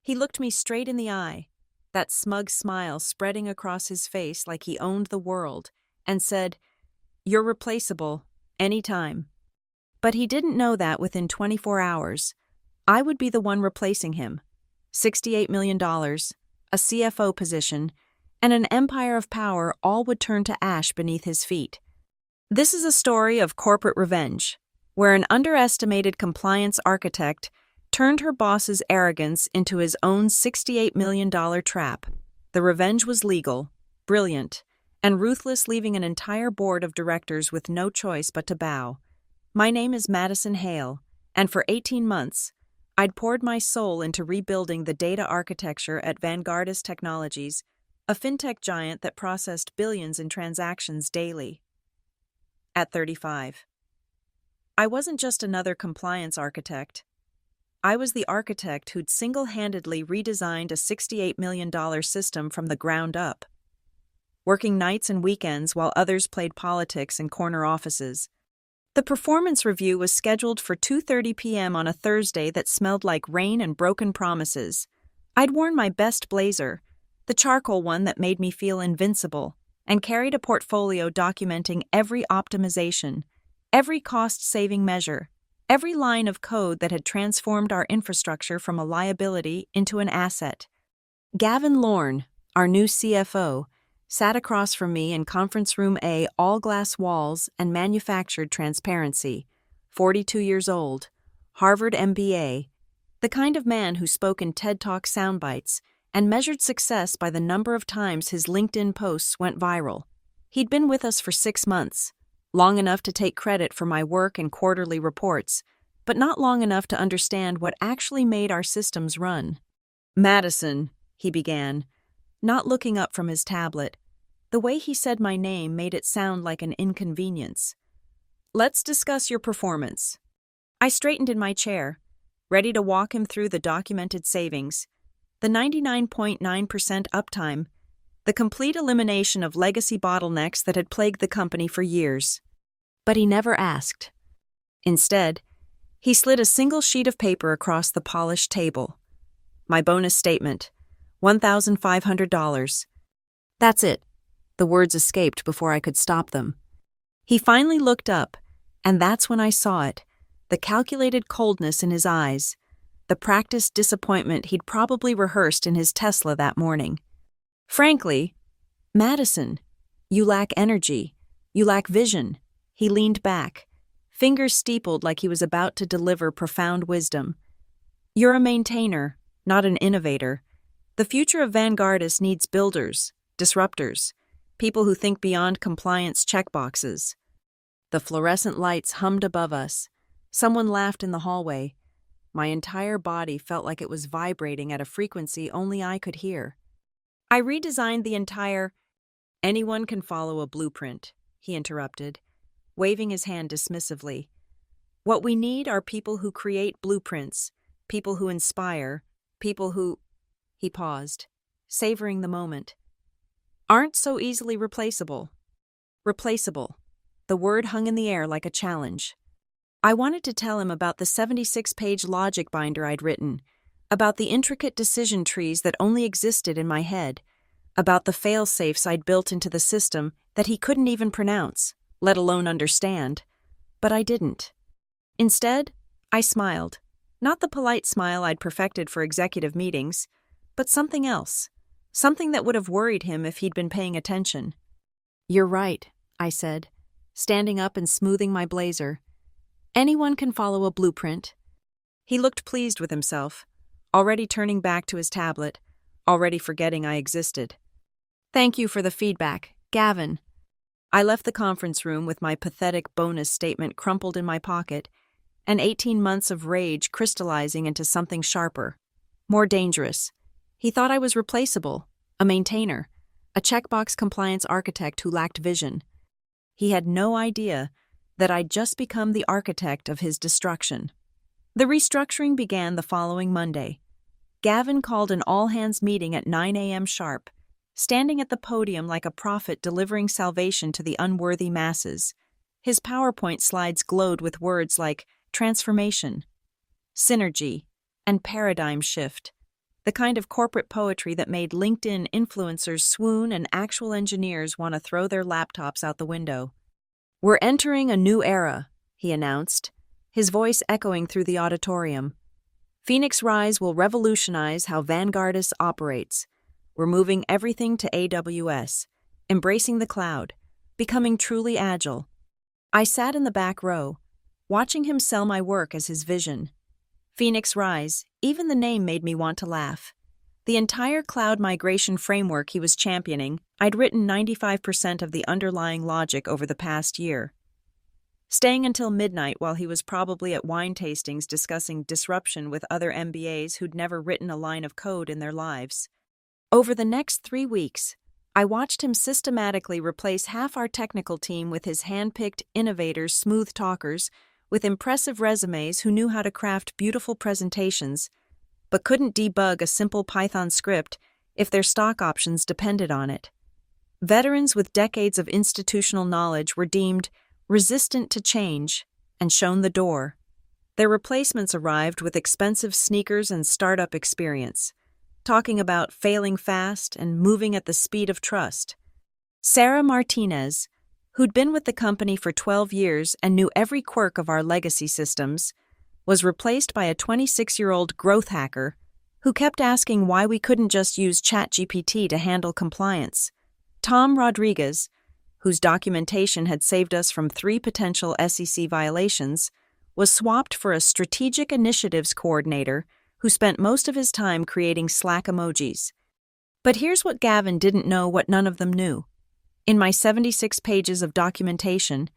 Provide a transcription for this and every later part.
He looked me straight in the eye, that smug smile spreading across his face like he owned the world, and said, "You're replaceable, anytime." But he didn't know that within 24 hours, I would be the one replacing him. $68 million, a CFO position, and an empire of power all would turn to ash beneath his feet. This is a story of corporate revenge, where an underestimated compliance architect turned her boss's arrogance into his own $68 million trap. The revenge was legal, brilliant, and ruthless, leaving an entire board of directors with no choice but to bow. My name is Madison Hale, and for 18 months, I'd poured my soul into rebuilding the data architecture at Vanguardist Technologies, a fintech giant that processed billions in transactions daily. At 35. I wasn't just another compliance architect. I was the architect who'd single-handedly redesigned a $68 million system from the ground up, working nights and weekends while others played politics in corner offices. The performance review was scheduled for 2:30 p.m. on a Thursday that smelled like rain and broken promises. I'd worn my best blazer, the charcoal one that made me feel invincible, and carried a portfolio documenting every optimization, every cost-saving measure, every line of code that had transformed our infrastructure from a liability into an asset. Gavin Lorne, our new CFO, sat across from me in Conference Room A, all glass walls and manufactured transparency. 42 years old, Harvard MBA, the kind of man who spoke in TED Talk soundbites and measured success by the number of times his LinkedIn posts went viral. He'd been with us for 6 months, long enough to take credit for my work and quarterly reports, but not long enough to understand what actually made our systems run. "Madison," he began, not looking up from his tablet. The way he said my name made it sound like an inconvenience. "Let's discuss your performance." I straightened in my chair, ready to walk him through the documented savings, the 99.9% uptime, the complete elimination of legacy bottlenecks that had plagued the company for years. But he never asked. Instead, he slid a single sheet of paper across the polished table. My bonus statement, $1,500. That's it. The words escaped before I could stop them. He finally looked up, and that's when I saw it, the calculated coldness in his eyes, the practiced disappointment he'd probably rehearsed in his Tesla that morning. "Frankly, Madison, you lack energy, you lack vision." He leaned back, fingers steepled like he was about to deliver profound wisdom. "You're a maintainer, not an innovator. The future of Vanguardist needs builders, disruptors, people who think beyond compliance checkboxes." The fluorescent lights hummed above us. Someone laughed in the hallway. My entire body felt like it was vibrating at a frequency only I could hear. "I redesigned the entire—" "Anyone can follow a blueprint," he interrupted, waving his hand dismissively. "What we need are people who create blueprints, people who inspire, people who—" He paused, savoring the moment. "Aren't so easily replaceable." Replaceable. The word hung in the air like a challenge. I wanted to tell him about the 76-page logic binder I'd written, about the intricate decision trees that only existed in my head, about the fail-safes I'd built into the system that he couldn't even pronounce, let alone understand. But I didn't. Instead, I smiled. Not the polite smile I'd perfected for executive meetings, but something else. Something that would have worried him if he'd been paying attention. "You're right," I said, standing up and smoothing my blazer. "Anyone can follow a blueprint." He looked pleased with himself, already turning back to his tablet, already forgetting I existed. "Thank you for the feedback, Gavin." I left the conference room with my pathetic bonus statement crumpled in my pocket, and 18 months of rage crystallizing into something sharper, more dangerous. He thought I was replaceable, a maintainer, a checkbox compliance architect who lacked vision. He had no idea that I'd just become the architect of his destruction. The restructuring began the following Monday. Gavin called an all-hands meeting at 9 a.m. sharp, standing at the podium like a prophet delivering salvation to the unworthy masses. His PowerPoint slides glowed with words like transformation, synergy, and paradigm shift. the kind of corporate poetry that made LinkedIn influencers swoon and actual engineers want to throw their laptops out the window. "We're entering a new era," he announced, his voice echoing through the auditorium. "Phoenix Rise will revolutionize how Vanguardist operates. We're moving everything to AWS, embracing the cloud, becoming truly agile." I sat in the back row, watching him sell my work as his vision. Phoenix Rise, even the name made me want to laugh. The entire cloud migration framework he was championing, I'd written 95% of the underlying logic over the past year. Staying until midnight while he was probably at wine tastings discussing disruption with other MBAs who'd never written a line of code in their lives. Over the next 3 weeks, I watched him systematically replace half our technical team with his hand-picked innovators, smooth talkers, with impressive resumes who knew how to craft beautiful presentations, but couldn't debug a simple Python script if their stock options depended on it. Veterans with decades of institutional knowledge were deemed resistant to change and shown the door. Their replacements arrived with expensive sneakers and startup experience, talking about failing fast and moving at the speed of trust. Sarah Martinez, who'd been with the company for 12 years and knew every quirk of our legacy systems, was replaced by a 26-year-old growth hacker who kept asking why we couldn't just use ChatGPT to handle compliance. Tom Rodriguez, whose documentation had saved us from 3 potential SEC violations, was swapped for a strategic initiatives coordinator who spent most of his time creating Slack emojis. But here's what Gavin didn't know what none of them knew. In my 76 pages of documentation,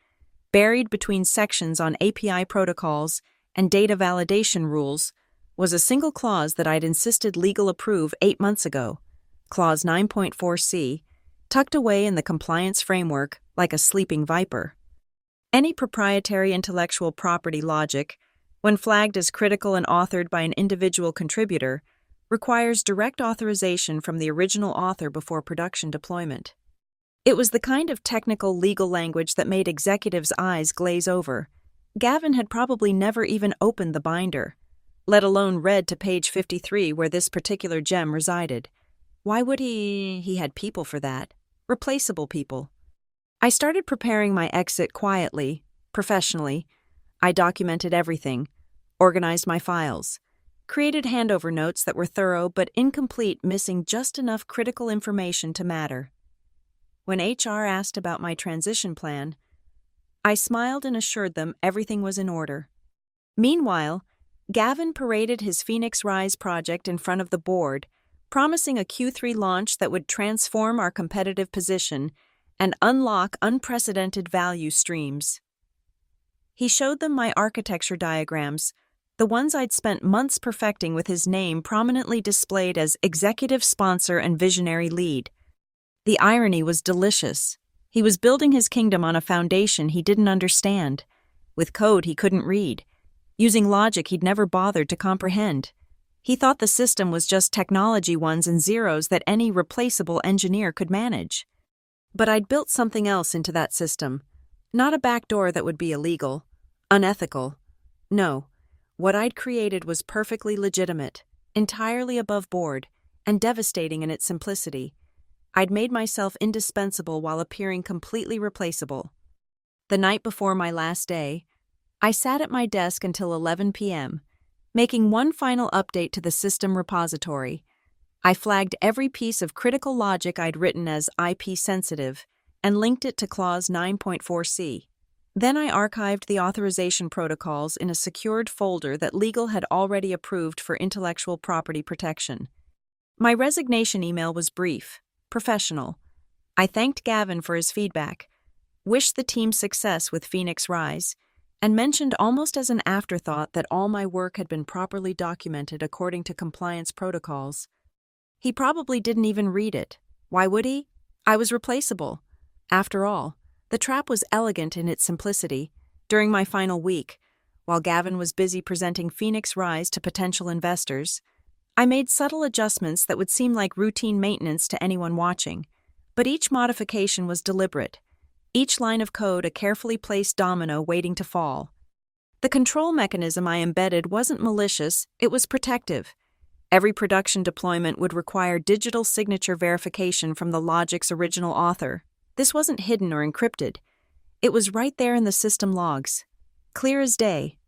buried between sections on API protocols and data validation rules, was a single clause that I'd insisted legal approve 8 months ago, Clause 9.4c, tucked away in the compliance framework like a sleeping viper. Any proprietary intellectual property logic, when flagged as critical and authored by an individual contributor, requires direct authorization from the original author before production deployment. It was the kind of technical legal language that made executives' eyes glaze over. Gavin had probably never even opened the binder, let alone read to page 53 where this particular gem resided. Why would he? He had people for that. Replaceable people. I started preparing my exit quietly, professionally. I documented everything, organized my files, created handover notes that were thorough but incomplete, missing just enough critical information to matter. When HR asked about my transition plan, I smiled and assured them everything was in order. Meanwhile, Gavin paraded his Phoenix Rise project in front of the board, promising a Q3 launch that would transform our competitive position and unlock unprecedented value streams. He showed them my architecture diagrams, the ones I'd spent months perfecting, with his name prominently displayed as executive sponsor and visionary lead. The irony was delicious. He was building his kingdom on a foundation he didn't understand, with code he couldn't read, using logic he'd never bothered to comprehend. He thought the system was just technology ones and zeros that any replaceable engineer could manage. But I'd built something else into that system. Not a backdoor that would be illegal, unethical. No, what I'd created was perfectly legitimate, entirely above board, and devastating in its simplicity. I'd made myself indispensable while appearing completely replaceable. The night before my last day, I sat at my desk until 11 p.m., making one final update to the system repository. I flagged every piece of critical logic I'd written as IP-sensitive and linked it to Clause 9.4c. Then I archived the authorization protocols in a secured folder that legal had already approved for intellectual property protection. My resignation email was brief, professional. I thanked Gavin for his feedback, wished the team success with Phoenix Rise, and mentioned almost as an afterthought that all my work had been properly documented according to compliance protocols. He probably didn't even read it. Why would he? I was replaceable. After all, the trap was elegant in its simplicity. During my final week, while Gavin was busy presenting Phoenix Rise to potential investors, I made subtle adjustments that would seem like routine maintenance to anyone watching, but each modification was deliberate, each line of code a carefully placed domino waiting to fall. The control mechanism I embedded wasn't malicious, it was protective. Every production deployment would require digital signature verification from the logic's original author. This wasn't hidden or encrypted. It was right there in the system logs, clear as day,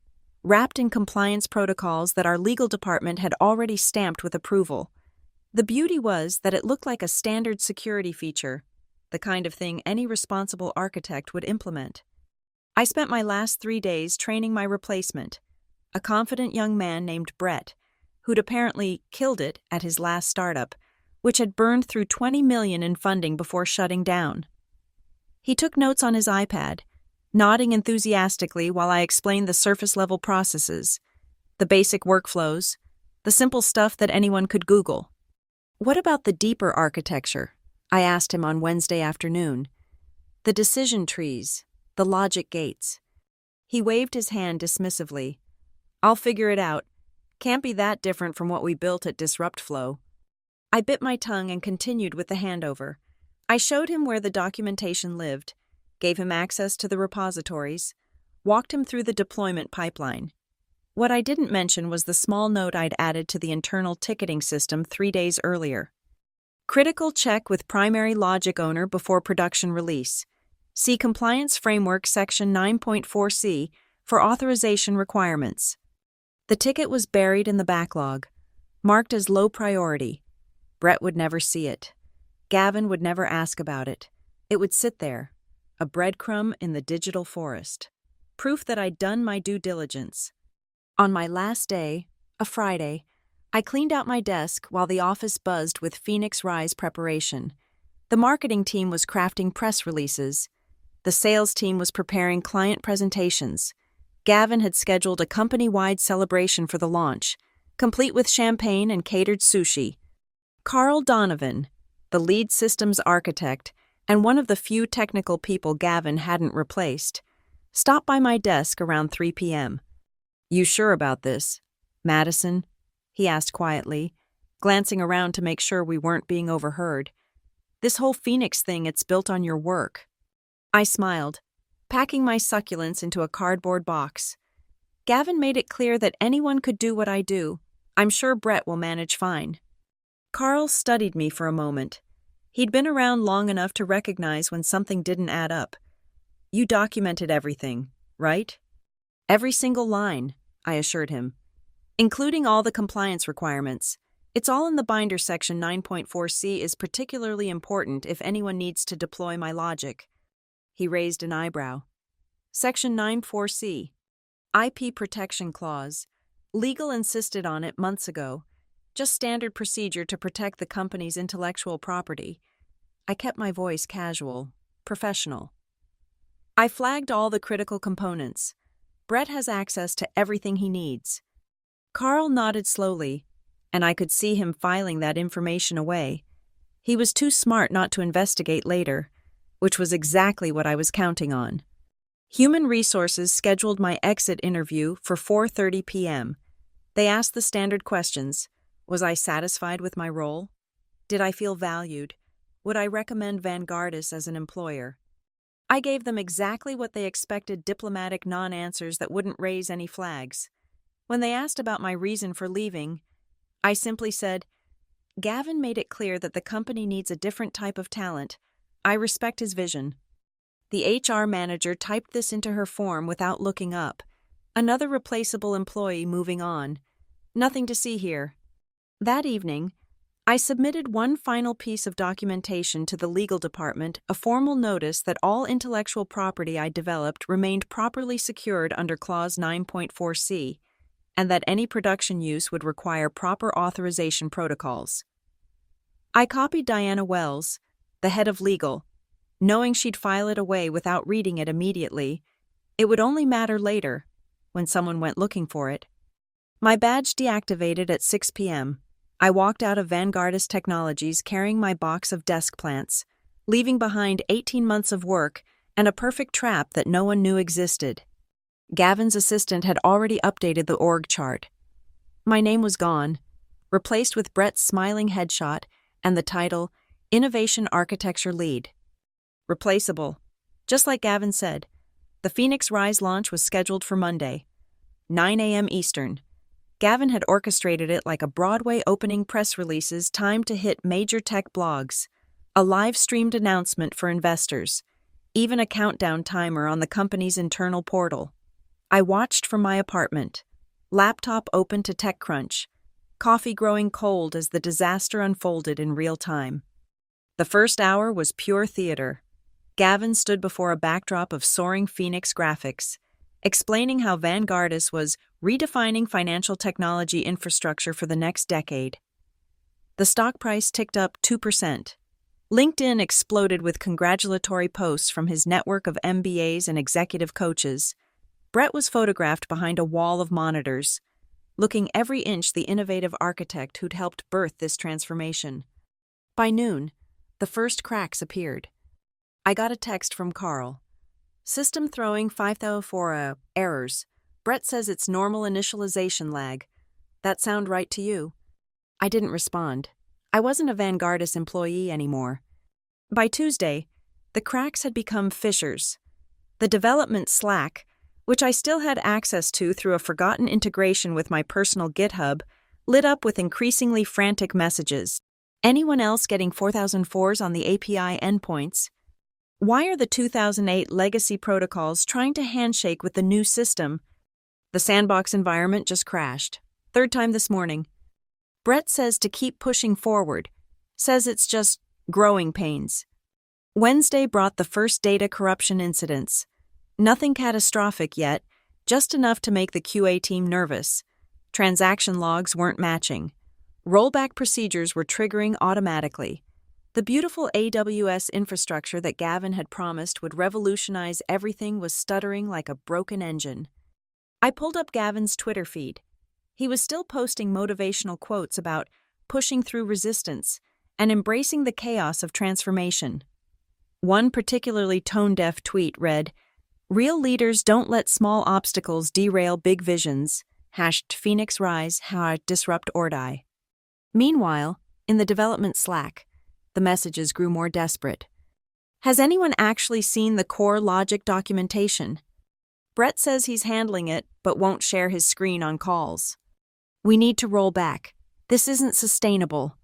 wrapped in compliance protocols that our legal department had already stamped with approval. The beauty was that it looked like a standard security feature, the kind of thing any responsible architect would implement. I spent my last 3 days training my replacement, a confident young man named Brett, who'd apparently killed it at his last startup, which had burned through $20 million in funding before shutting down. He took notes on his iPad, nodding enthusiastically while I explained the surface-level processes, the basic workflows, the simple stuff that anyone could Google. "What about the deeper architecture?" I asked him on Wednesday afternoon. "The decision trees, the logic gates." He waved his hand dismissively. "I'll figure it out. Can't be that different from what we built at Disrupt Flow." I bit my tongue and continued with the handover. I showed him where the documentation lived, gave him access to the repositories, walked him through the deployment pipeline. What I didn't mention was the small note I'd added to the internal ticketing system 3 days earlier. Critical check with primary logic owner before production release. See Compliance Framework Section 9.4c for authorization requirements. The ticket was buried in the backlog, marked as low priority. Brett would never see it. Gavin would never ask about it. It would sit there, a breadcrumb in the digital forest. Proof that I'd done my due diligence. On my last day, a Friday, I cleaned out my desk while the office buzzed with Phoenix Rise preparation. The marketing team was crafting press releases. The sales team was preparing client presentations. Gavin had scheduled a company-wide celebration for the launch, complete with champagne and catered sushi. Carl Donovan, the lead systems architect and one of the few technical people Gavin hadn't replaced, stopped by my desk around 3 p.m. "You sure about this, Madison?" he asked quietly, glancing around to make sure we weren't being overheard. "This whole Phoenix thing, it's built on your work." I smiled, packing my succulents into a cardboard box. Gavin made it clear that anyone could do what I do. I'm sure Brett will manage fine. Carl studied me for a moment. He'd been around long enough to recognize when something didn't add up. "You documented everything, right?" "Every single line," I assured him, "including all the compliance requirements. It's all in the binder. Section 9.4c is particularly important if anyone needs to deploy my logic." He raised an eyebrow. "Section 9.4c. IP protection clause. Legal insisted on it months ago. Just standard procedure to protect the company's intellectual property." I kept my voice casual, professional. "I flagged all the critical components. Brett has access to everything he needs." Carl nodded slowly, and I could see him filing that information away. He was too smart not to investigate later, which was exactly what I was counting on. Human Resources scheduled my exit interview for 4:30 p.m. They asked the standard questions. Was I satisfied with my role? Did I feel valued? Would I recommend Vanguardis as an employer? I gave them exactly what they expected, diplomatic non-answers that wouldn't raise any flags. When they asked about my reason for leaving, I simply said, "Gavin made it clear that the company needs a different type of talent. I respect his vision." The HR manager typed this into her form without looking up. Another replaceable employee moving on. Nothing to see here. That evening, I submitted one final piece of documentation to the legal department, a formal notice that all intellectual property I developed remained properly secured under Clause 9.4c, and that any production use would require proper authorization protocols. I copied Diana Wells, the head of legal, knowing she'd file it away without reading it immediately. It would only matter later, when someone went looking for it. My badge deactivated at 6 p.m. I walked out of Vanguardis Technologies carrying my box of desk plants, leaving behind 18 months of work and a perfect trap that no one knew existed. Gavin's assistant had already updated the org chart. My name was gone, replaced with Brett's smiling headshot and the title, Innovation Architecture Lead. Replaceable. Just like Gavin said, the Phoenix Rise launch was scheduled for Monday, 9 a.m. Eastern. Gavin had orchestrated it like a Broadway opening press releases timed to hit major tech blogs, a live-streamed announcement for investors, even a countdown timer on the company's internal portal. I watched from my apartment, laptop open to TechCrunch, coffee growing cold as the disaster unfolded in real time. The first hour was pure theater. Gavin stood before a backdrop of soaring Phoenix graphics, explaining how Vanguardus was redefining financial technology infrastructure for the next decade. The stock price ticked up 2%. LinkedIn exploded with congratulatory posts from his network of MBAs and executive coaches. Brett was photographed behind a wall of monitors, looking every inch the innovative architect who'd helped birth this transformation. By noon, the first cracks appeared. I got a text from Carl. System throwing 504 errors. Brett says it's normal initialization lag. That sound right to you? I didn't respond. I wasn't a Vanguardus employee anymore. By Tuesday, the cracks had become fissures. The development Slack, which I still had access to through a forgotten integration with my personal GitHub, lit up with increasingly frantic messages. Anyone else getting 4004s on the API endpoints? Why are the 2008 legacy protocols trying to handshake with the new system? The sandbox environment just crashed. Third time this morning. Brett says to keep pushing forward. Says it's just growing pains. Wednesday brought the first data corruption incidents. Nothing catastrophic yet, just enough to make the QA team nervous. Transaction logs weren't matching. Rollback procedures were triggering automatically. The beautiful AWS infrastructure that Gavin had promised would revolutionize everything was stuttering like a broken engine. I pulled up Gavin's Twitter feed. He was still posting motivational quotes about pushing through resistance and embracing the chaos of transformation. One particularly tone-deaf tweet read, "Real leaders don't let small obstacles derail big visions. #Phoenix Rise, disrupt or die." Meanwhile, in the development Slack, the messages grew more desperate. Has anyone actually seen the core logic documentation? Brett says he's handling it, but won't share his screen on calls. We need to roll back. This isn't sustainable.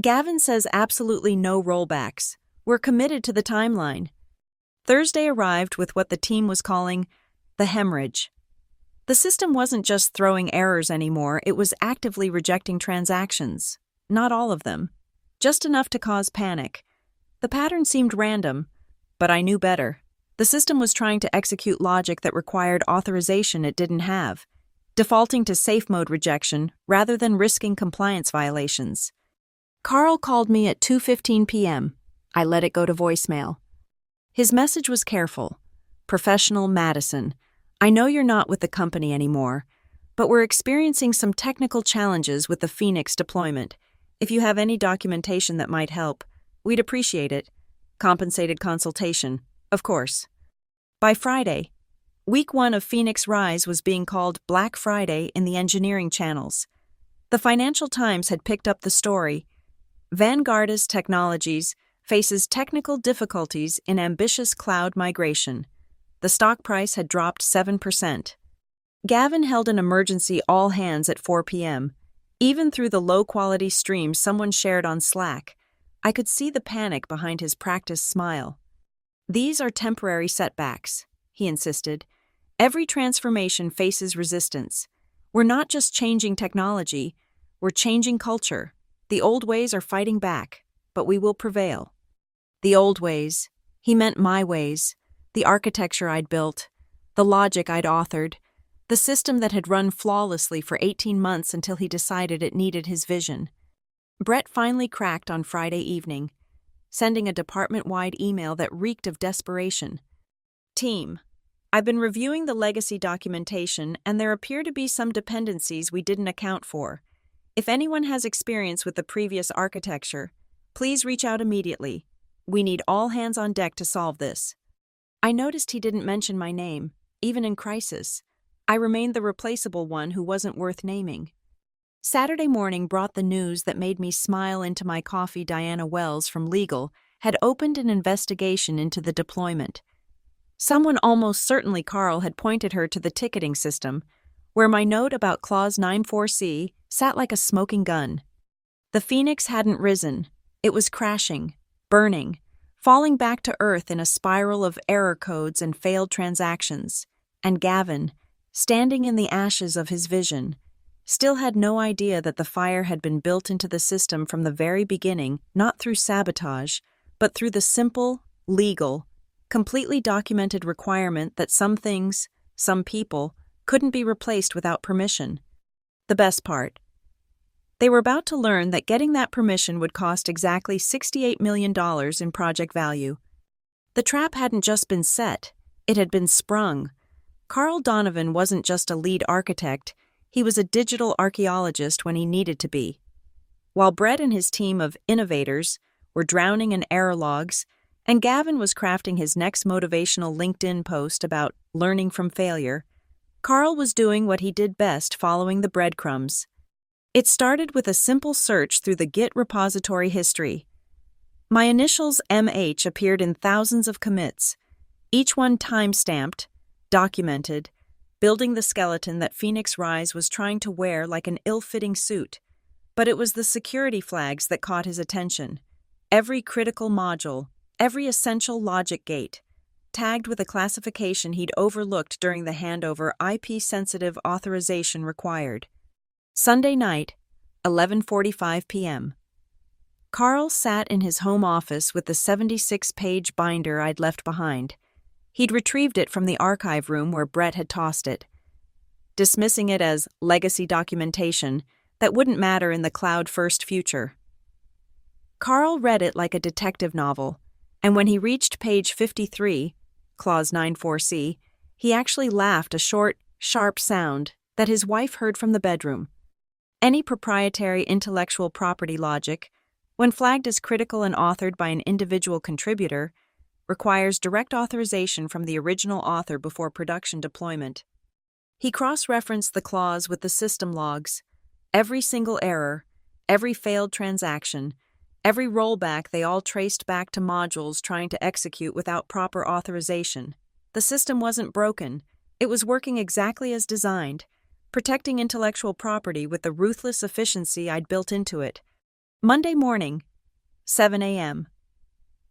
Gavin says absolutely no rollbacks. We're committed to the timeline. Thursday arrived with what the team was calling the hemorrhage. The system wasn't just throwing errors anymore, it was actively rejecting transactions. Not all of them. Just enough to cause panic. The pattern seemed random, but I knew better. The system was trying to execute logic that required authorization it didn't have, defaulting to safe mode rejection rather than risking compliance violations. Carl called me at 2:15 p.m. I let it go to voicemail. His message was careful. Professional Madison, I know you're not with the company anymore, but we're experiencing some technical challenges with the Phoenix deployment. If you have any documentation that might help, we'd appreciate it. Compensated consultation, of course. By Friday, Week 1 of Phoenix Rise was being called Black Friday in the engineering channels. The Financial Times had picked up the story. Vanguardus Technologies faces technical difficulties in ambitious cloud migration. The stock price had dropped 7%. Gavin held an emergency all-hands at 4 p.m. Even through the low-quality stream someone shared on Slack, I could see the panic behind his practiced smile. These are temporary setbacks, he insisted. Every transformation faces resistance. We're not just changing technology, we're changing culture. The old ways are fighting back, but we will prevail. The old ways, he meant my ways, the architecture I'd built, the logic I'd authored, the system that had run flawlessly for 18 months until he decided it needed his vision. Brett finally cracked on Friday evening, sending a department-wide email that reeked of desperation. Team, I've been reviewing the legacy documentation and there appear to be some dependencies we didn't account for. If anyone has experience with the previous architecture, please reach out immediately. We need all hands on deck to solve this. I noticed he didn't mention my name, even in crisis. I remained the replaceable one who wasn't worth naming. Saturday morning brought the news that made me smile into my coffee. Diana Wells from Legal had opened an investigation into the deployment. Someone, almost certainly Carl, had pointed her to the ticketing system, where my note about Clause 94C sat like a smoking gun. The phoenix hadn't risen. It was crashing, burning, falling back to earth in a spiral of error codes and failed transactions. And Gavin, standing in the ashes of his vision, still had no idea that the fire had been built into the system from the very beginning, not through sabotage, but through the simple, legal, completely documented requirement that some things, some people, couldn't be replaced without permission. The best part. They were about to learn that getting that permission would cost exactly $68 million in project value. The trap hadn't just been set, it had been sprung. Carl Donovan wasn't just a lead architect, he was a digital archaeologist when he needed to be. While Brett and his team of innovators were drowning in error logs, and Gavin was crafting his next motivational LinkedIn post about learning from failure, Carl was doing what he did best, following the breadcrumbs. It started with a simple search through the Git repository history. My initials MH appeared in thousands of commits, each one time-stamped, documented, building the skeleton that Phoenix Rise was trying to wear like an ill-fitting suit. But it was the security flags that caught his attention. Every critical module, every essential logic gate, tagged with a classification he'd overlooked during the handover IP-sensitive authorization required. Sunday night, 11:45 p.m. Carl sat in his home office with the 76-page binder I'd left behind. He'd retrieved it from the archive room where Brett had tossed it, dismissing it as legacy documentation that wouldn't matter in the cloud-first future. Carl read it like a detective novel, and when he reached page 53, Clause 94C, he actually laughed, a short, sharp sound that his wife heard from the bedroom. Any proprietary intellectual property logic, when flagged as critical and authored by an individual contributor, requires direct authorization from the original author before production deployment. He cross-referenced the clause with the system logs. Every single error, every failed transaction, every rollback, they all traced back to modules trying to execute without proper authorization. The system wasn't broken. It was working exactly as designed, protecting intellectual property with the ruthless efficiency I'd built into it. Monday morning, 7 a.m.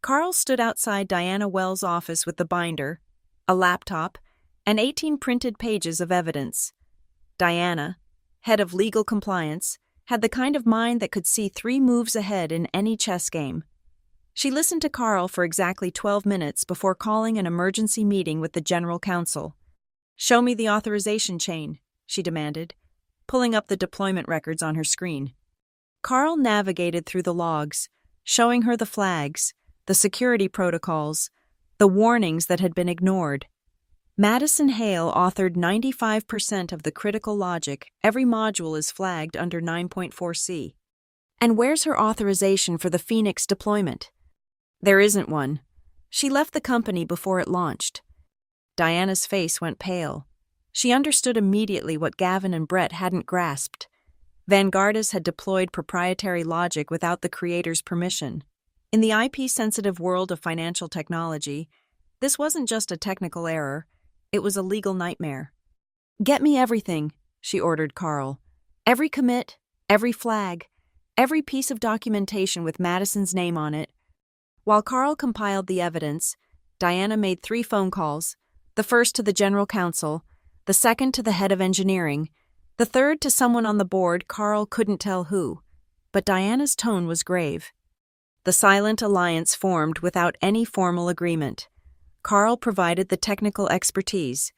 Carl stood outside Diana Wells' office with the binder, a laptop, and 18 printed pages of evidence. Diana, head of legal compliance, had the kind of mind that could see 3 moves ahead in any chess game. She listened to Carl for exactly 12 minutes before calling an emergency meeting with the general counsel. "Show me the authorization chain," she demanded, pulling up the deployment records on her screen. Carl navigated through the logs, showing her the flags, the security protocols, the warnings that had been ignored. Madison Hale authored 95% of the critical logic. Every module is flagged under 9.4c. And where's her authorization for the Phoenix deployment? There isn't one. She left the company before it launched. Diana's face went pale. She understood immediately what Gavin and Brett hadn't grasped. Vanguardus had deployed proprietary logic without the creator's permission. In the IP-sensitive world of financial technology, this wasn't just a technical error, it was a legal nightmare. "Get me everything," she ordered Carl. "Every commit, every flag, every piece of documentation with Madison's name on it." While Carl compiled the evidence, Diana made 3 phone calls, the first to the general counsel, the second to the head of engineering, the third to someone on the board. Carl couldn't tell who, but Diana's tone was grave. The silent alliance formed without any formal agreement. Carl provided the technical expertise.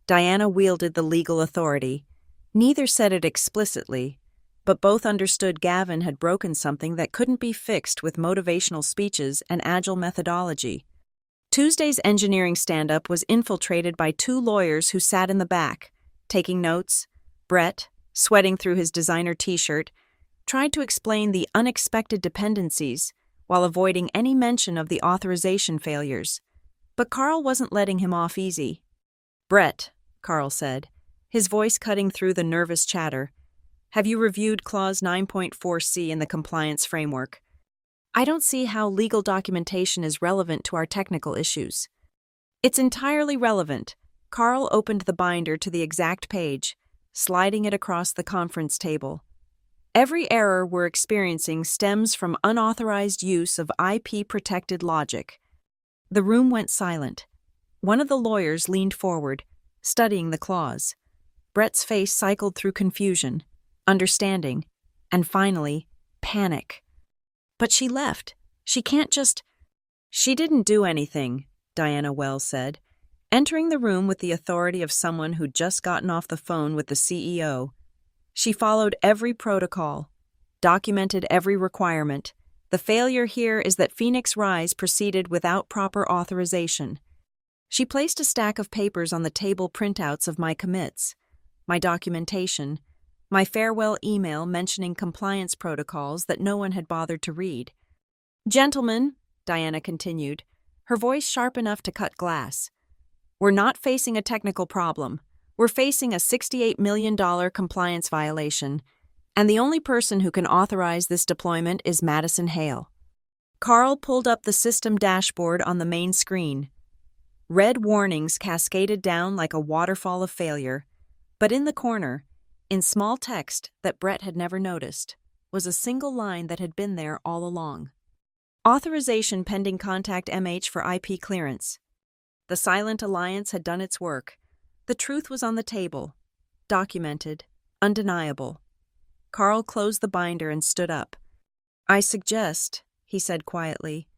Diana wielded the legal authority. Neither said it explicitly, but both understood Gavin had broken something that couldn't be fixed with motivational speeches and agile methodology. Tuesday's engineering stand-up was infiltrated by 2 lawyers who sat in the back, taking notes. Brett, sweating through his designer t-shirt, tried to explain the unexpected dependencies while avoiding any mention of the authorization failures. But Carl wasn't letting him off easy. "Brett," Carl said, his voice cutting through the nervous chatter, "have you reviewed Clause 9.4c in the compliance framework? I don't see how legal documentation is relevant to our technical issues." "It's entirely relevant." Carl opened the binder to the exact page, sliding it across the conference table. Every error we're experiencing stems from unauthorized use of IP-protected logic. The room went silent. One of the lawyers leaned forward, studying the clause. Brett's face cycled through confusion, understanding, and finally, panic. But she left. She can't just... She didn't do anything, Diana Wells said, entering the room with the authority of someone who'd just gotten off the phone with the CEO. She followed every protocol, documented every requirement. The failure here is that Phoenix Rise proceeded without proper authorization. She placed a stack of papers on the table, printouts of my commits, my documentation, my farewell email mentioning compliance protocols that no one had bothered to read. "Gentlemen," Diana continued, her voice sharp enough to cut glass, "we're not facing a technical problem. We're facing a $68 million compliance violation, and the only person who can authorize this deployment is Madison Hale." Carl pulled up the system dashboard on the main screen. Red warnings cascaded down like a waterfall of failure, but in the corner, in small text that Brett had never noticed, was a single line that had been there all along. Authorization pending, contact MH for IP clearance. The Silent Alliance had done its work. The truth was on the table, documented, undeniable. Carl closed the binder and stood up. "I suggest," he said quietly,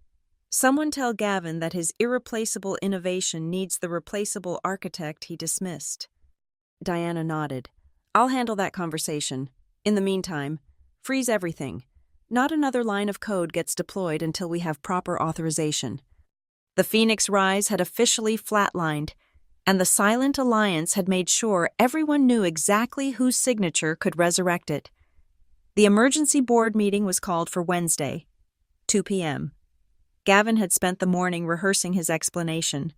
"someone tell Gavin that his irreplaceable innovation needs the replaceable architect he dismissed." Diana nodded. "I'll handle that conversation. In the meantime, freeze everything. Not another line of code gets deployed until we have proper authorization." The Phoenix Rise had officially flatlined, and the Silent Alliance had made sure everyone knew exactly whose signature could resurrect it. The emergency board meeting was called for Wednesday, 2 p.m. Gavin had spent the morning rehearsing his explanation,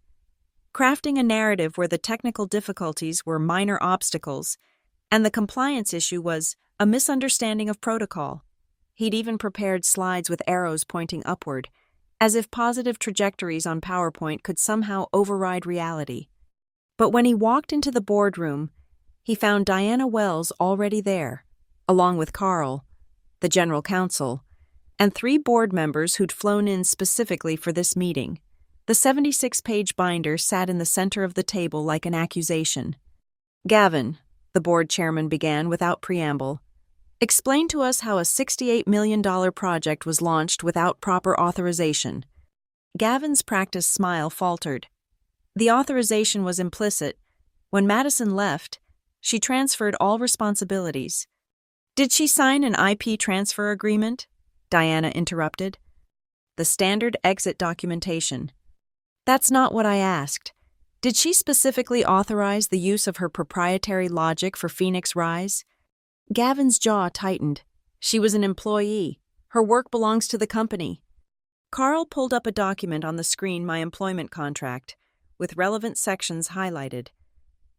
crafting a narrative where the technical difficulties were minor obstacles, and the compliance issue was a misunderstanding of protocol. He'd even prepared slides with arrows pointing upward, as if positive trajectories on PowerPoint could somehow override reality. But when he walked into the boardroom, he found Diana Wells already there, along with Carl, the general counsel, and 3 board members who'd flown in specifically for this meeting. The 76-page binder sat in the center of the table like an accusation. "Gavin," the board chairman began without preamble, "explain to us how a $68 million project was launched without proper authorization." Gavin's practiced smile faltered. The authorization was implicit. When Madison left, she transferred all responsibilities. "Did she sign an IP transfer agreement?" Diana interrupted. "The standard exit documentation." "That's not what I asked. Did she specifically authorize the use of her proprietary logic for Phoenix Rise?" Gavin's jaw tightened. "She was an employee. Her work belongs to the company." Carl pulled up a document on the screen, my employment contract, with relevant sections highlighted.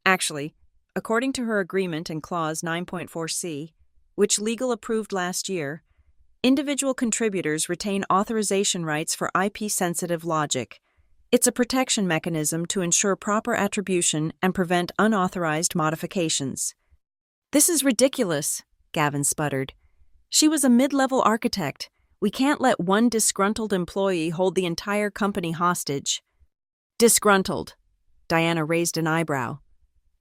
"Actually, according to her agreement in Clause 9.4c, which legal approved last year, individual contributors retain authorization rights for IP-sensitive logic. It's a protection mechanism to ensure proper attribution and prevent unauthorized modifications." "This is ridiculous," Gavin sputtered. "She was a mid-level architect. We can't let one disgruntled employee hold the entire company hostage." "Disgruntled." Diana raised an eyebrow.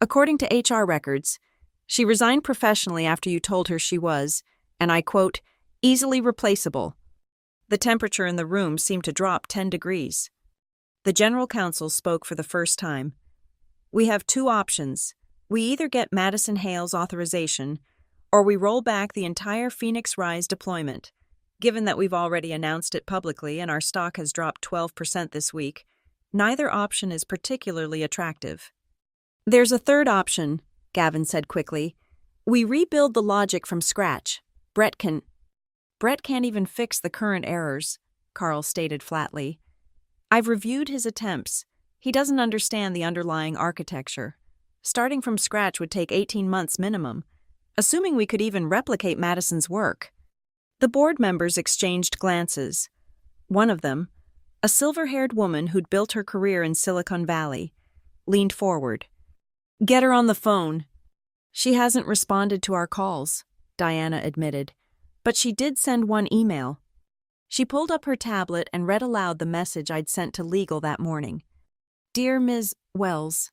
"According to HR records, she resigned professionally after you told her she was, and I quote, easily replaceable." The temperature in the room seemed to drop 10 degrees. The general counsel spoke for the first time. "We have 2 options. We either get Madison Hale's authorization, or we roll back the entire Phoenix Rise deployment. Given that we've already announced it publicly and our stock has dropped 12% this week, neither option is particularly attractive." "There's a third option," Gavin said quickly. "We rebuild the logic from scratch. Brett can't even fix the current errors," Carl stated flatly. "I've reviewed his attempts. He doesn't understand the underlying architecture. Starting from scratch would take 18 months minimum, assuming we could even replicate Madison's work." The board members exchanged glances. One of them, a silver-haired woman who'd built her career in Silicon Valley, leaned forward. "Get her on the phone." She hasn't responded to our calls, Diana admitted, but she did send one email. She pulled up her tablet and read aloud the message I'd sent to legal that morning. Dear Ms. Wells,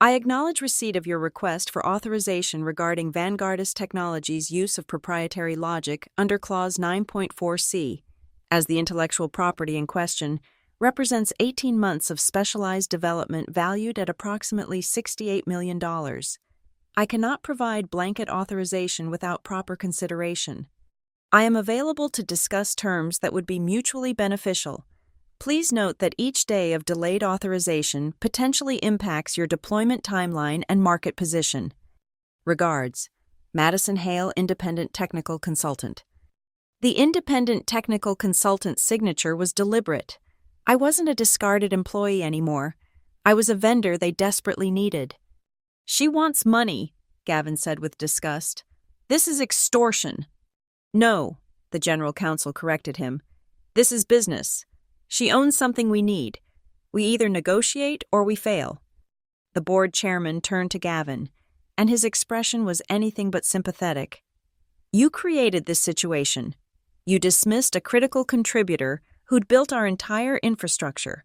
I acknowledge receipt of your request for authorization regarding Vanguardist Technologies' use of proprietary logic under Clause 9.4c, as the intellectual property in question represents 18 months of specialized development valued at approximately $68 million. I cannot provide blanket authorization without proper consideration. I am available to discuss terms that would be mutually beneficial. Please note that each day of delayed authorization potentially impacts your deployment timeline and market position. Regards, Madison Hale, Independent Technical Consultant. The independent technical consultant's signature was deliberate. I wasn't a discarded employee anymore. I was a vendor they desperately needed. She wants money, Gavin said with disgust. This is extortion. No, the general counsel corrected him. This is business. She owns something we need. We either negotiate or we fail. The board chairman turned to Gavin, and his expression was anything but sympathetic. You created this situation. You dismissed a critical contributor who'd built our entire infrastructure,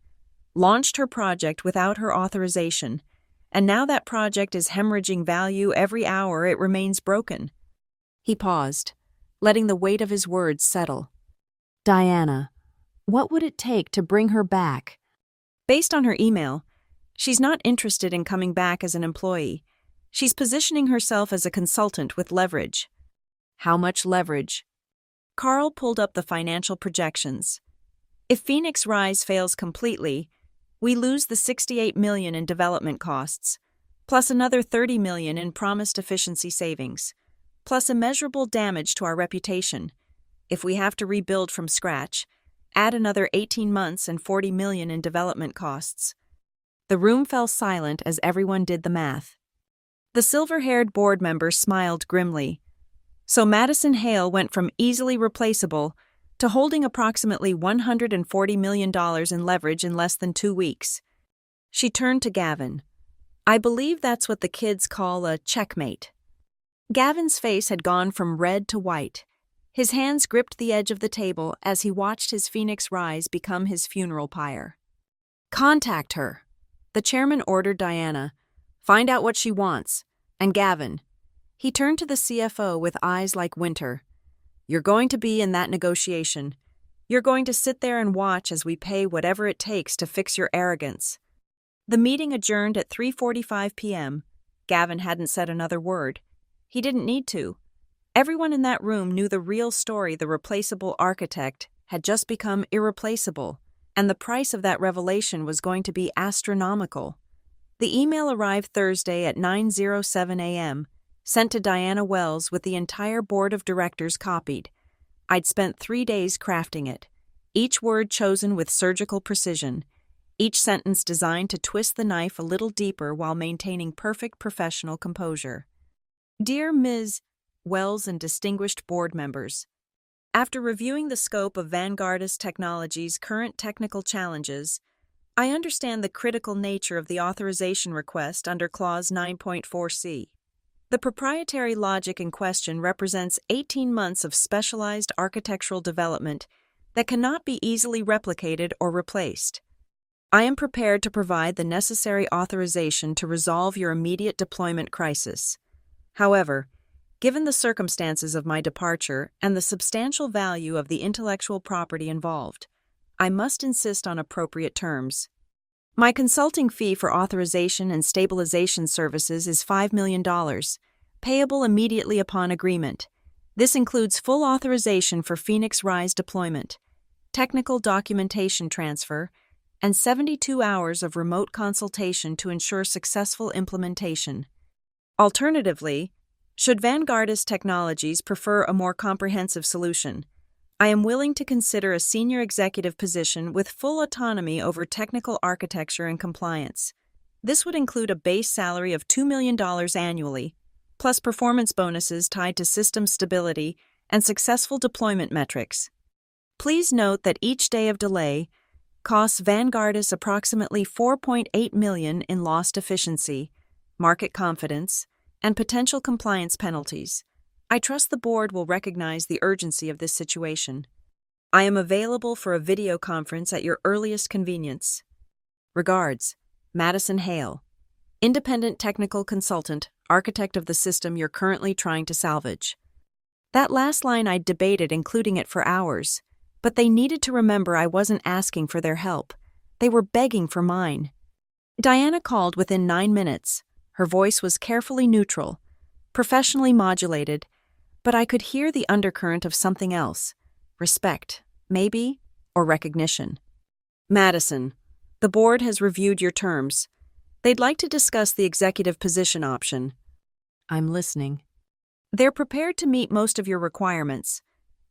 launched her project without her authorization, and now that project is hemorrhaging value every hour it remains broken. He paused, letting the weight of his words settle. Diana, what would it take to bring her back? Based on her email, she's not interested in coming back as an employee. She's positioning herself as a consultant with leverage. How much leverage? Carl pulled up the financial projections. If Phoenix Rise fails completely, we lose the $68 million in development costs, plus another $30 million in promised efficiency savings, plus immeasurable damage to our reputation. If we have to rebuild from scratch, add another 18 months and $40 million in development costs. The room fell silent as everyone did the math. The silver-haired board member smiled grimly. So Madison Hale went from easily replaceable to holding approximately $140 million in leverage in less than 2 weeks. She turned to Gavin. I believe that's what the kids call a checkmate. Gavin's face had gone from red to white. His hands gripped the edge of the table as he watched his Phoenix Rise become his funeral pyre. Contact her, the chairman ordered Diana. Find out what she wants. And Gavin. He turned to the CFO with eyes like winter. You're going to be in that negotiation. You're going to sit there and watch as we pay whatever it takes to fix your arrogance. The meeting adjourned at 3:45 p.m. Gavin hadn't said another word. He didn't need to. Everyone in that room knew the real story. The replaceable architect had just become irreplaceable, and the price of that revelation was going to be astronomical. The email arrived Thursday at 9:07 a.m., sent to Diana Wells with the entire board of directors copied. I'd spent 3 days crafting it, each word chosen with surgical precision, each sentence designed to twist the knife a little deeper while maintaining perfect professional composure. Dear Ms. Wells and distinguished board members, after reviewing the scope of Vanguardist Technologies' current technical challenges, I understand the critical nature of the authorization request under Clause 9.4c. The proprietary logic in question represents 18 months of specialized architectural development that cannot be easily replicated or replaced. I am prepared to provide the necessary authorization to resolve your immediate deployment crisis. However, given the circumstances of my departure and the substantial value of the intellectual property involved, I must insist on appropriate terms. My consulting fee for authorization and stabilization services is $5 million, payable immediately upon agreement. This includes full authorization for Phoenix Rise deployment, technical documentation transfer, and 72 hours of remote consultation to ensure successful implementation. Alternatively, should Vanguardist Technologies prefer a more comprehensive solution, I am willing to consider a senior executive position with full autonomy over technical architecture and compliance. This would include a base salary of $2 million annually, plus performance bonuses tied to system stability and successful deployment metrics. Please note that each day of delay costs Vanguardist approximately $4.8 million in lost efficiency, market confidence, and potential compliance penalties. I trust the board will recognize the urgency of this situation. I am available for a video conference at your earliest convenience. Regards, Madison Hale, independent technical consultant, architect of the system you're currently trying to salvage. That last line I'd debated including it for hours, but they needed to remember I wasn't asking for their help. They were begging for mine. Diana called within 9 minutes. Her voice was carefully neutral, professionally modulated, but I could hear the undercurrent of something else. Respect, maybe, or recognition. Madison, the board has reviewed your terms. They'd like to discuss the executive position option. I'm listening. They're prepared to meet most of your requirements,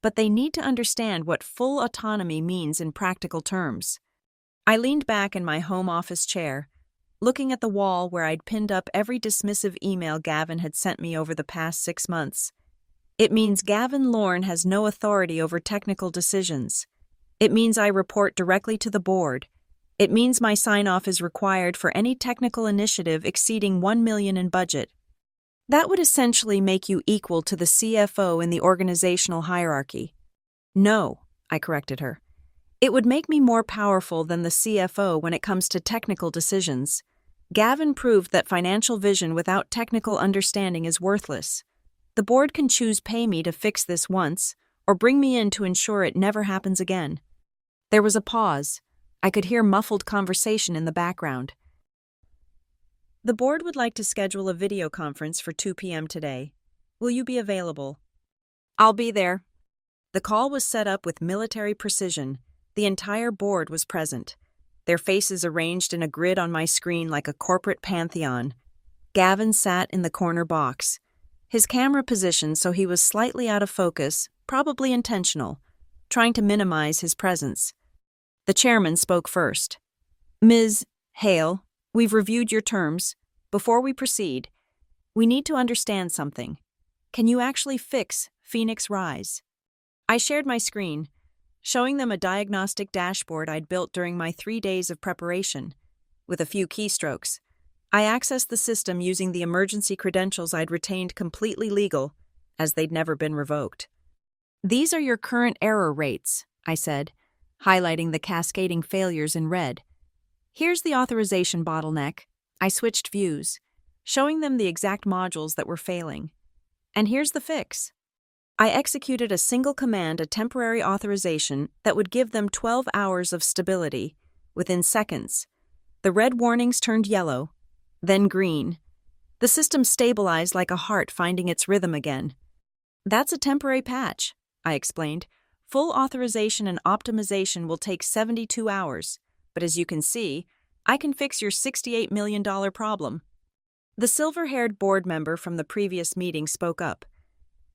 but they need to understand what full autonomy means in practical terms. I leaned back in my home office chair, looking at the wall where I'd pinned up every dismissive email Gavin had sent me over the past 6 months. It means Gavin Lorne has no authority over technical decisions. It means I report directly to the board. It means my sign-off is required for any technical initiative exceeding $1 million in budget. That would essentially make you equal to the CFO in the organizational hierarchy. No, I corrected her. It would make me more powerful than the CFO when it comes to technical decisions. Gavin proved that financial vision without technical understanding is worthless. The board can choose pay me to fix this once, or bring me in to ensure it never happens again. There was a pause. I could hear muffled conversation in the background. The board would like to schedule a video conference for 2 p.m. today. Will you be available? I'll be there. The call was set up with military precision. The entire board was present, their faces arranged in a grid on my screen like a corporate pantheon. Gavin sat in the corner box, his camera positioned so he was slightly out of focus, probably intentional, trying to minimize his presence. The chairman spoke first. Ms. Hale, we've reviewed your terms. Before we proceed, we need to understand something. Can you actually fix Phoenix Rise? I shared my screen, showing them a diagnostic dashboard I'd built during my 3 days of preparation. With a few keystrokes, I accessed the system using the emergency credentials I'd retained completely legal, as they'd never been revoked. These are your current error rates, I said, highlighting the cascading failures in red. Here's the authorization bottleneck. I switched views, showing them the exact modules that were failing. And here's the fix. I executed a single command, a temporary authorization that would give them 12 hours of stability. Within seconds, the red warnings turned yellow, then green. The system stabilized like a heart finding its rhythm again. That's a temporary patch, I explained. Full authorization and optimization will take 72 hours, but as you can see, I can fix your $68 million problem. The silver-haired board member from the previous meeting spoke up.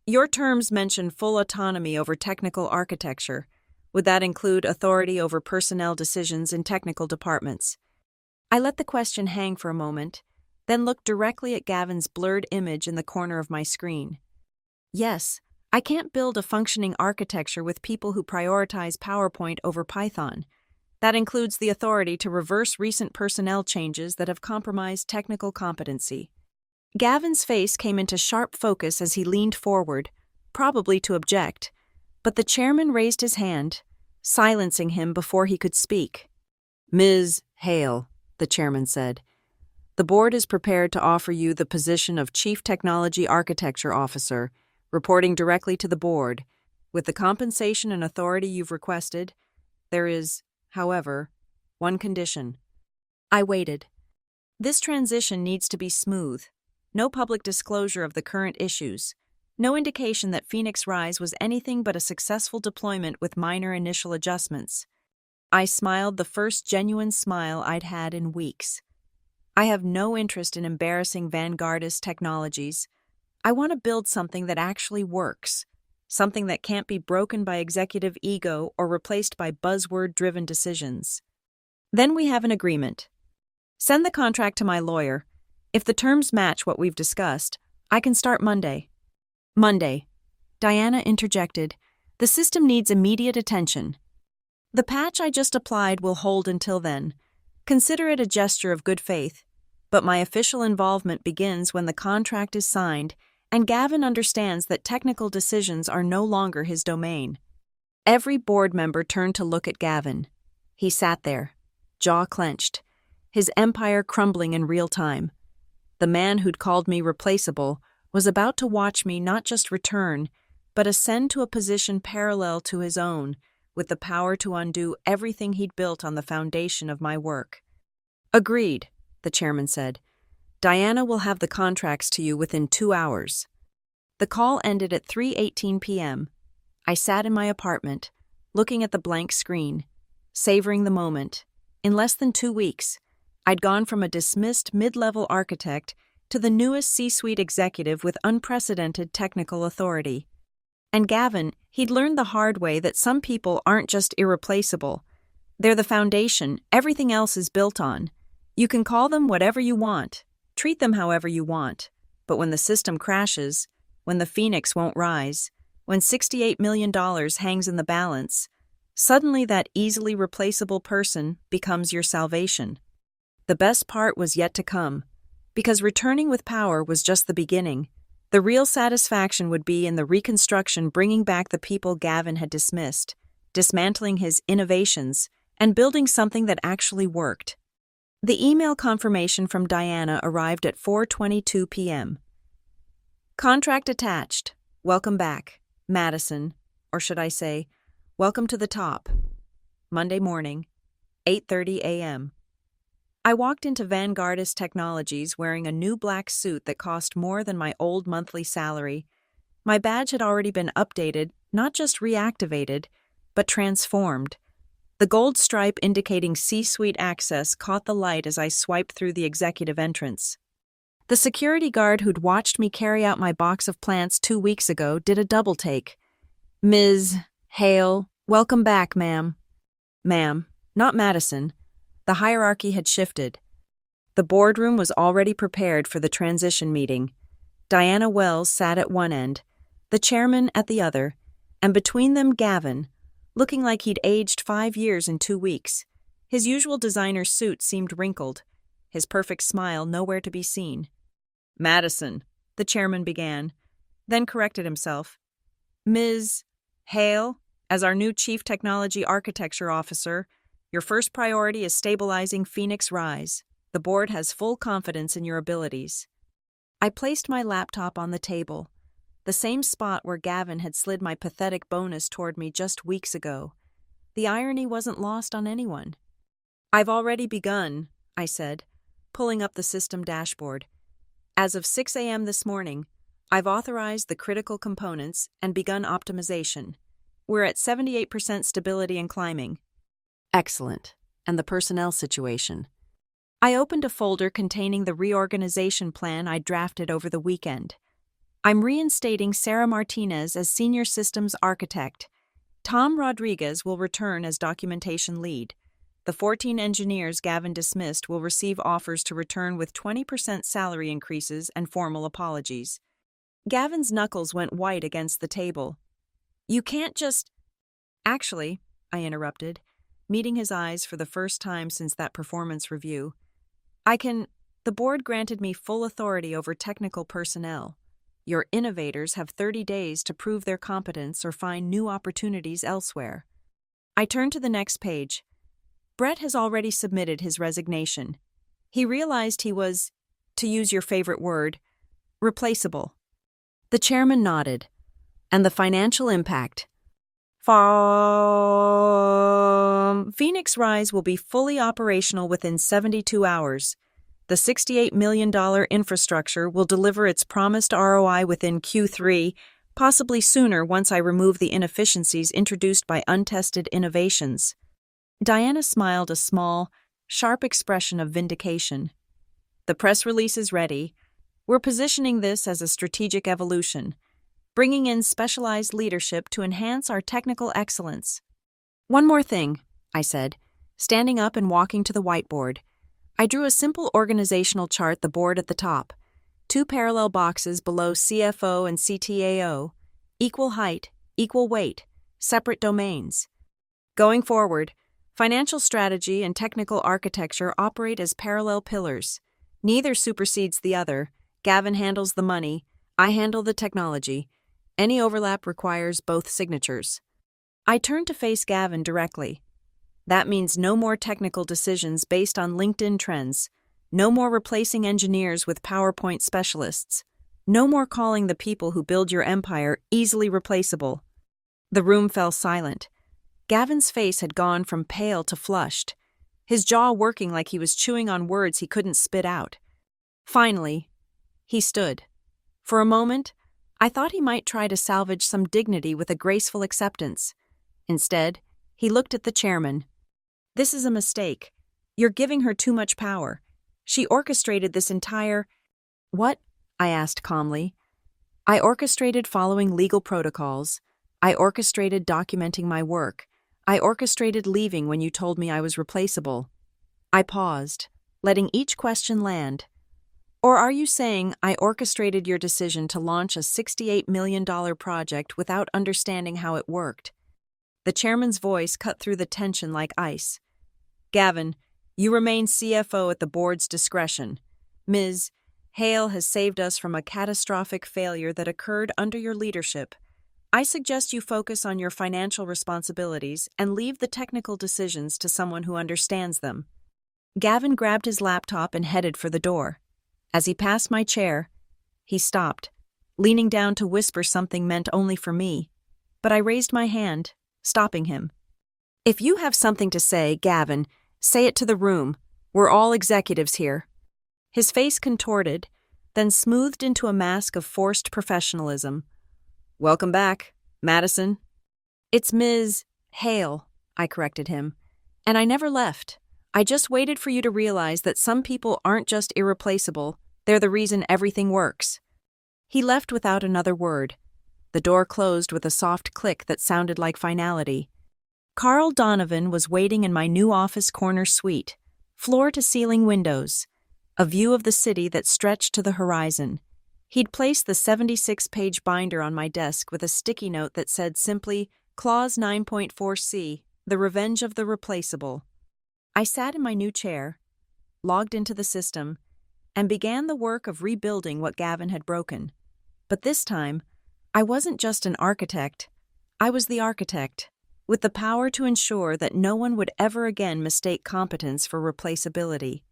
Your terms mention full autonomy over technical architecture. Would that include authority over personnel decisions in technical departments? I let the question hang for a moment, then looked directly at Gavin's blurred image in the corner of my screen. Yes, I can't build a functioning architecture with people who prioritize PowerPoint over Python. That includes the authority to reverse recent personnel changes that have compromised technical competency. Gavin's face came into sharp focus as he leaned forward, probably to object, but the chairman raised his hand, silencing him before he could speak. Ms. Hale, the chairman said, the board is prepared to offer you the position of Chief Technology Architecture Officer, reporting directly to the board. With the compensation and authority you've requested, there is, however, one condition. I waited. This transition needs to be smooth. No public disclosure of the current issues. No indication that Phoenix Rise was anything but a successful deployment with minor initial adjustments. I smiled the first genuine smile I'd had in weeks. I have no interest in embarrassing vanguardist technologies. I want to build something that actually works, something that can't be broken by executive ego or replaced by buzzword-driven decisions. Then we have an agreement. Send the contract to my lawyer. If the terms match what we've discussed, I can start Monday. Monday. Diana interjected. The system needs immediate attention. The patch I just applied will hold until then. Consider it a gesture of good faith. but my official involvement begins when the contract is signed and Gavin understands that technical decisions are no longer his domain. Every board member turned to look at Gavin. He sat there, jaw clenched, his empire crumbling in real time. The man who'd called me replaceable was about to watch me not just return, but ascend to a position parallel to his own, with the power to undo everything he'd built on the foundation of my work. "Agreed," the chairman said. "Diana will have the contracts to you within 2 hours." The call ended at 3:18 p.m. I sat in my apartment, looking at the blank screen, savoring the moment. In less than 2 weeks, I'd gone from a dismissed mid-level architect to the newest C-suite executive with unprecedented technical authority. And Gavin, he'd learned the hard way that some people aren't just irreplaceable. They're the foundation everything else is built on. You can call them whatever you want, treat them however you want, but when the system crashes, when the phoenix won't rise, when $68 million hangs in the balance, suddenly that easily replaceable person becomes your salvation. The best part was yet to come, because returning with power was just the beginning. The real satisfaction would be in the reconstruction, bringing back the people Gavin had dismissed, dismantling his innovations, and building something that actually worked. The email confirmation from Diana arrived at 4:22 p.m. "Contract attached. Welcome back, Madison," or should I say, "Welcome to the top." Monday morning, 8:30 a.m. I walked into Vanguardist Technologies wearing a new black suit that cost more than my old monthly salary. My badge had already been updated, not just reactivated, but transformed. The gold stripe indicating C-suite access caught the light as I swiped through the executive entrance. The security guard who'd watched me carry out my box of plants 2 weeks ago did a double take. "Ms. Hale, welcome back, ma'am." Ma'am, not Madison. The hierarchy had shifted. The boardroom was already prepared for the transition meeting. Diana Wells sat at one end, the chairman at the other, and between them Gavin, looking like he'd aged 5 years in 2 weeks. His usual designer suit seemed wrinkled, his perfect smile nowhere to be seen. "Madison," the chairman began, then corrected himself. "Ms. Hale, as our new Chief Technology Architecture Officer, your first priority is stabilizing Phoenix Rise. The board has full confidence in your abilities." I placed my laptop on the table, the same spot where Gavin had slid my pathetic bonus toward me just weeks ago. The irony wasn't lost on anyone. "I've already begun," I said, pulling up the system dashboard. "As of 6 a.m. this morning, I've authorized the critical components and begun optimization. We're at 78% stability and climbing." "Excellent. And the personnel situation?" I opened a folder containing the reorganization plan I drafted over the weekend. "I'm reinstating Sarah Martinez as Senior Systems Architect. Tom Rodriguez will return as Documentation Lead. The 14 engineers Gavin dismissed will receive offers to return with 20% salary increases and formal apologies." Gavin's knuckles went white against the table. "You can't just—" "Actually," I interrupted, meeting his eyes for the first time since that performance review. The board granted me full authority over technical personnel. Your innovators have 30 days to prove their competence or find new opportunities elsewhere." I turned to the next page. Brett has already submitted his resignation. He realized he was, to use your favorite word, replaceable. The chairman nodded. "And the financial impact?" "Phoenix Rise will be fully operational within 72 hours. The $68 million infrastructure will deliver its promised ROI within Q3, possibly sooner once I remove the inefficiencies introduced by untested innovations." Diana smiled a small, sharp expression of vindication. "The press release is ready. We're positioning this as a strategic evolution, bringing in specialized leadership to enhance our technical excellence." "One more thing," I said, standing up and walking to the whiteboard. I drew a simple organizational chart, the board at the top, 2 parallel boxes below CFO and CTAO, equal height, equal weight, separate domains. Going forward, financial strategy and technical architecture operate as parallel pillars. Neither supersedes the other. Gavin handles the money, I handle the technology. Any overlap requires both signatures. I turned to face Gavin directly. That means no more technical decisions based on LinkedIn trends. No more replacing engineers with PowerPoint specialists. No more calling the people who build your empire easily replaceable. The room fell silent. Gavin's face had gone from pale to flushed, his jaw working like he was chewing on words he couldn't spit out. Finally, he stood. For a moment, I thought he might try to salvage some dignity with a graceful acceptance. Instead, he looked at the chairman. "This is a mistake. You're giving her too much power. She orchestrated this entire—" "What?" I asked calmly. "I orchestrated following legal protocols. I orchestrated documenting my work. I orchestrated leaving when you told me I was replaceable." I paused, letting each question land. "Or are you saying I orchestrated your decision to launch a $68 million project without understanding how it worked?" The chairman's voice cut through the tension like ice. "Gavin, you remain CFO at the board's discretion. Ms. Hale has saved us from a catastrophic failure that occurred under your leadership. I suggest you focus on your financial responsibilities and leave the technical decisions to someone who understands them." Gavin grabbed his laptop and headed for the door. As he passed my chair, he stopped, leaning down to whisper something meant only for me. But I raised my hand, stopping him. "If you have something to say, Gavin, say it to the room. We're all executives here." His face contorted, then smoothed into a mask of forced professionalism. "Welcome back, Madison." "It's Ms. Hale," I corrected him. "And I never left. I just waited for you to realize that some people aren't just irreplaceable, they're the reason everything works." He left without another word. The door closed with a soft click that sounded like finality. Carl Donovan was waiting in my new office corner suite, floor-to-ceiling windows, a view of the city that stretched to the horizon. He'd placed the 76-page binder on my desk with a sticky note that said simply, Clause 9.4c, the revenge of the replaceable. I sat in my new chair, logged into the system, and began the work of rebuilding what Gavin had broken. But this time, I wasn't just an architect. I was the architect, with the power to ensure that no one would ever again mistake competence for replaceability.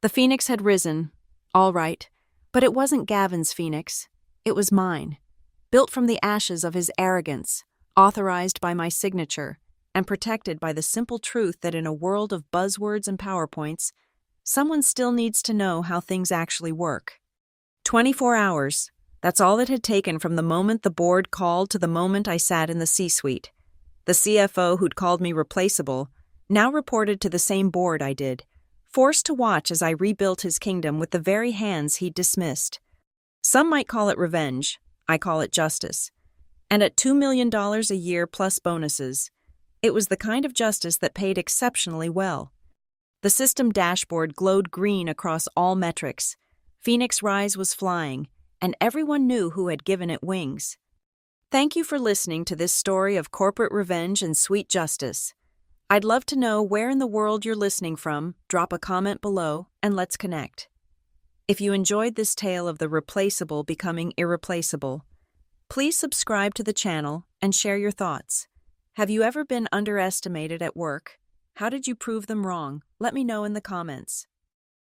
The phoenix had risen, all right, but it wasn't Gavin's phoenix. It was mine, built from the ashes of his arrogance, authorized by my signature, and protected by the simple truth that in a world of buzzwords and PowerPoints, someone still needs to know how things actually work. 24 hours, that's all it had taken from the moment the board called to the moment I sat in the C-suite. The CFO who'd called me replaceable now reported to the same board I did, forced to watch as I rebuilt his kingdom with the very hands he'd dismissed. Some might call it revenge, I call it justice. And at $2 million a year plus bonuses, it was the kind of justice that paid exceptionally well. The system dashboard glowed green across all metrics. Phoenix Rise was flying, and everyone knew who had given it wings. Thank you for listening to this story of corporate revenge and sweet justice. I'd love to know where in the world you're listening from. Drop a comment below, and let's connect. If you enjoyed this tale of the replaceable becoming irreplaceable, please subscribe to the channel and share your thoughts. Have you ever been underestimated at work? How did you prove them wrong? Let me know in the comments.